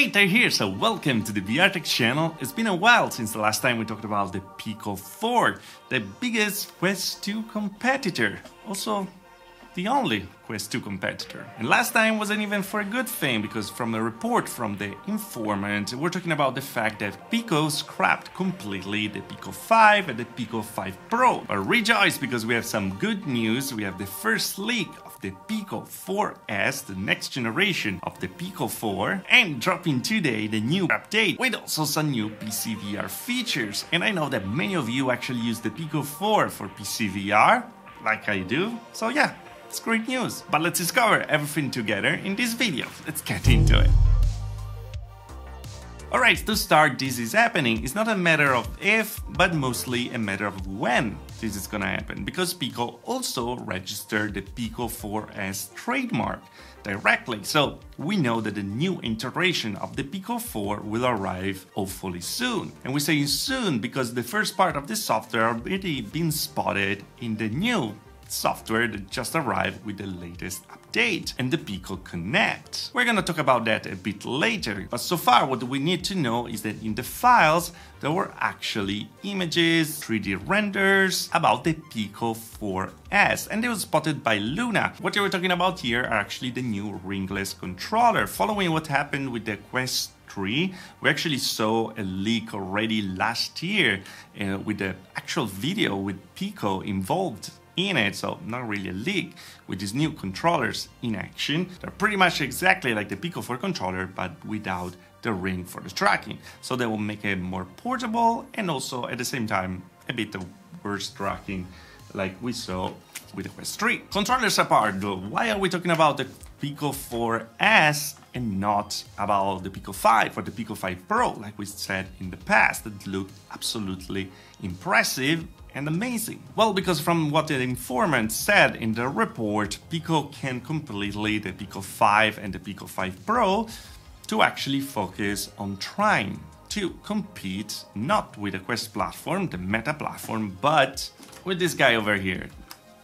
Hey, Ty here, so welcome to the VRTech channel. It's been a while since the last time we talked about the Pico 4, the biggest Quest 2 competitor, also the only Quest 2 competitor. And last time wasn't even for a good thing, because from a report from The Informant, we're talking about the fact that Pico scrapped completely the Pico 5 and the Pico 5 Pro. But rejoice, because we have some good news. We have the first leak of the Pico 4S, the next generation of the Pico 4, and dropping today the new update with also some new PCVR features. And I know that many of you actually use the Pico 4 for PCVR, like I do, so yeah. It's great news, but let's discover everything together in this video. Let's get into it. Alright, to start, this is happening. It's not a matter of if, but mostly a matter of when this is gonna happen, because Pico also registered the Pico 4S trademark directly. So we know that the new iteration of the Pico 4 will arrive hopefully soon. And we say soon because the first part of the software already been spotted in the new software that just arrived with the latest update and the Pico Connect. We're gonna talk about that a bit later, but so far what we need to know is that in the files there were actually images, 3D renders about the Pico 4S, and they were spotted by Luna. What they were talking about here are actually the new ringless controller. Following what happened with the Quest 3, we actually saw a leak already last year with the actual video with Pico involved in it, so not really a leak, with these new controllers in action. They're pretty much exactly like the Pico 4 controller, but without the ring for the tracking. So they will make it more portable and also at the same time a bit worse tracking like we saw with the Quest 3. Controllers apart though, why are we talking about the Pico 4S and not about the Pico 5 or the Pico 5 Pro, like we said in the past, that looked absolutely impressive and amazing? Well, because from what the informant said in the report, Pico can completely the Pico 5 and the Pico 5 Pro to actually focus on trying to compete not with the Quest platform, the Meta platform, but with this guy over here,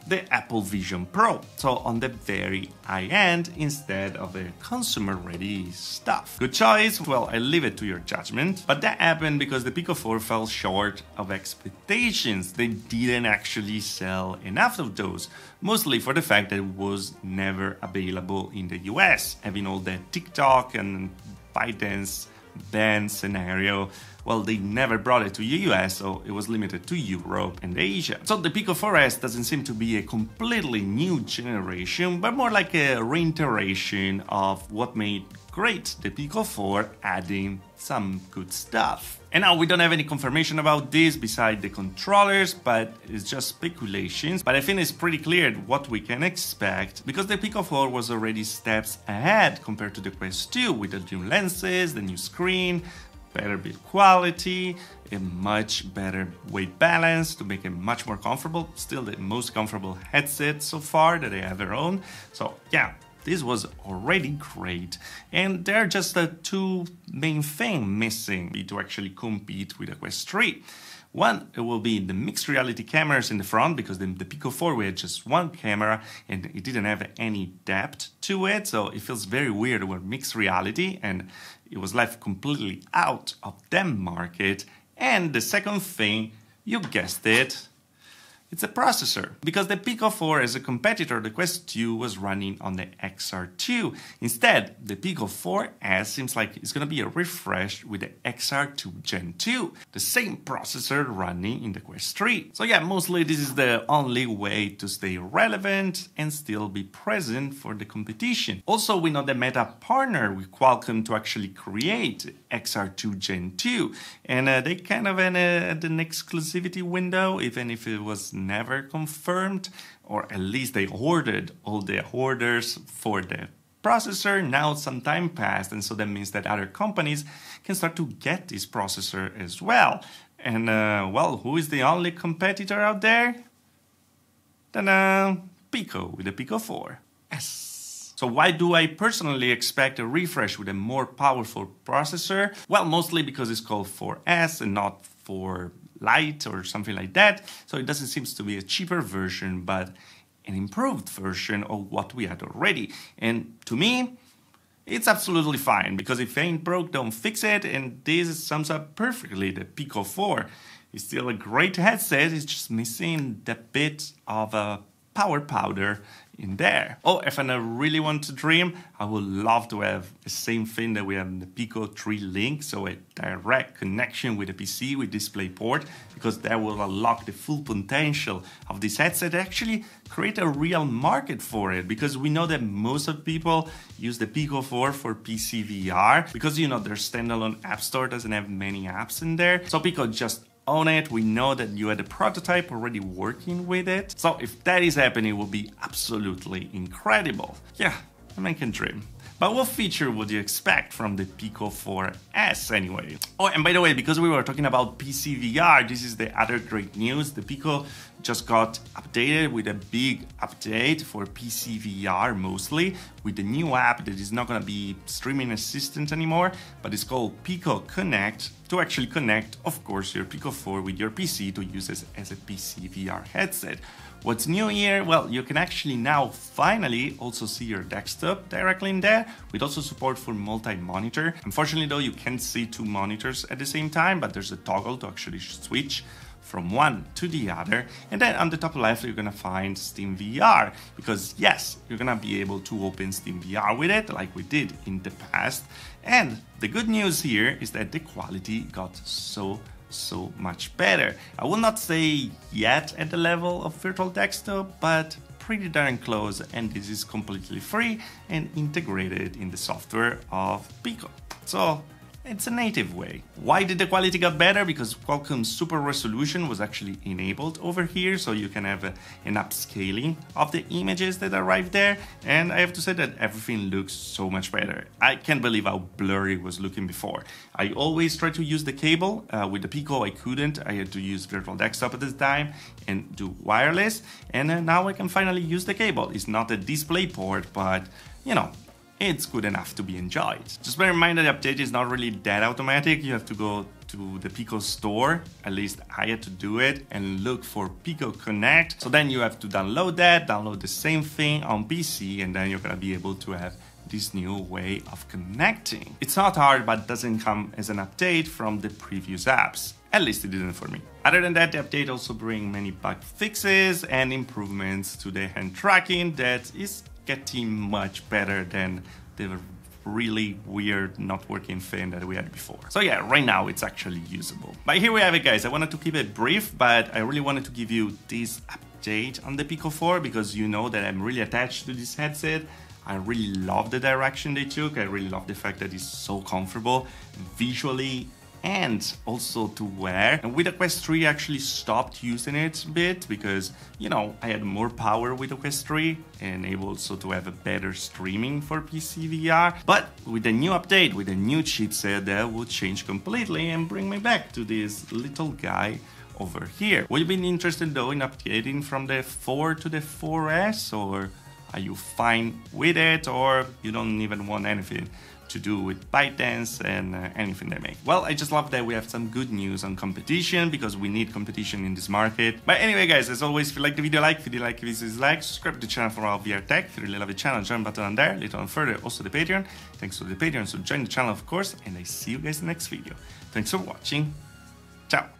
the Apple Vision Pro, so on the very high end instead of the consumer-ready stuff. Good choice? Well, I leave it to your judgment, but that happened because the Pico 4 fell short of expectations. They didn't actually sell enough of those, mostly for the fact that it was never available in the US, having all the TikTok and ByteDance ban scenario. Well, they never brought it to the US, so it was limited to Europe and Asia. So the Pico 4S doesn't seem to be a completely new generation, but more like a reiteration of what made great the Pico 4, adding some good stuff. And now we don't have any confirmation about this beside the controllers, but it's just speculations. But I think it's pretty clear what we can expect, because the Pico 4 was already steps ahead compared to the Quest 2 with the new lenses, the new screen, better build quality, a much better weight balance to make it much more comfortable. Still the most comfortable headset so far that I ever owned. So yeah, this was already great. And there are just the two main things missing to actually compete with the Quest 3. One, it will be the mixed reality cameras in the front, because the Pico 4 we had just one camera and it didn't have any depth to it, so it feels very weird with mixed reality, and it was left completely out of that market. And the second thing, you guessed it, it's a processor, because the Pico 4 as a competitor, the Quest 2 was running on the XR2. Instead, the Pico 4S seems like it's gonna be a refresh with the XR2 Gen 2, the same processor running in the Quest 3. So yeah, mostly this is the only way to stay relevant and still be present for the competition. Also, we know that Meta partnered with Qualcomm to actually create XR2 Gen 2, and they kind of had an exclusivity window, even if it was never confirmed, or at least they ordered all the orders for the processor. Now some time passed, and so that means that other companies can start to get this processor as well. And well, who is the only competitor out there? Then Pico with the Pico 4S. So why do I personally expect a refresh with a more powerful processor? Well, mostly because it's called 4S and not 4 Lite or something like that. So it doesn't seem to be a cheaper version, but an improved version of what we had already. And to me, it's absolutely fine, because if it ain't broke, don't fix it, and this sums up perfectly the Pico 4. It's still a great headset, it's just missing that bit of a power powder in there. Oh, if I really want to dream, I would love to have the same thing that we have in the Pico 3 Link, so a direct connection with the PC with DisplayPort, because that will unlock the full potential of this headset, actually create a real market for it, because we know that most of people use the Pico 4 for PC VR, because you know their standalone app store doesn't have many apps in there, so Pico just own it. We know that you had a prototype already working with it. So if that is happening, it will be absolutely incredible. Yeah, a man can dream. But what feature would you expect from the Pico 4S anyway? Oh, and by the way, because we were talking about PC VR, this is the other great news. The Pico just got updated with a big update for PC VR mostly, with the new app that is not going to be streaming assistant anymore, but it's called Pico Connect, to actually connect, of course, your Pico 4 with your PC to use it as a PC VR headset. What's new here? Well, you can actually now finally also see your desktop directly in there, with also support for multi-monitor. Unfortunately though, you can't see two monitors at the same time, but there's a toggle to actually switch from one to the other. And then on the top left, you're gonna find Steam VR, because yes, you're gonna be able to open Steam VR with it like we did in the past. And the good news here is that the quality got so much better. I will not say yet at the level of Virtual Desktop, but pretty darn close, and this is completely free and integrated in the software of Pico. So it's a native way. Why did the quality get better? Because Qualcomm's Super Resolution was actually enabled over here, so you can have an upscaling of the images that arrive there, and I have to say that everything looks so much better. I can't believe how blurry it was looking before. I always try to use the cable. With the Pico I couldn't, I had to use Virtual Desktop at this time and do wireless, and now I can finally use the cable. It's not a DisplayPort, but you know, it's good enough to be enjoyed. Just bear in mind that the update is not really that automatic. You have to go to the Pico store, at least I had to do it, and look for Pico Connect. So then you have to download that, download the same thing on PC, and then you're gonna be able to have this new way of connecting. It's not hard, but doesn't come as an update from the previous apps. At least it didn't for me. Other than that, the update also brings many bug fixes and improvements to the hand tracking that is getting much better than the really weird not working thing that we had before. So yeah, right now it's actually usable. But here we have it, guys. I wanted to keep it brief, but I really wanted to give you this update on the Pico 4, because you know that I'm really attached to this headset. I really love the direction they took. I really love the fact that it's so comfortable visually and also to wear. And with the Quest 3 I actually stopped using it a bit, because you know, I had more power with the Quest 3 and able also to have a better streaming for PC VR. But with the new update, with the new chipset, that will change completely and bring me back to this little guy over here. Will you be interested though in updating from the 4 to the 4S, or are you fine with it, or you don't even want anything to do with ByteDance and anything they make? Well, I just love that we have some good news on competition, because we need competition in this market. But anyway, guys, as always, if you like the video, like. If you like, this is like. Subscribe to the channel for all VR tech. If you really love the channel, join button on there. Later on further, also the Patreon. Thanks to the Patreon, so join the channel, of course, and I see you guys in the next video. Thanks for watching. Ciao.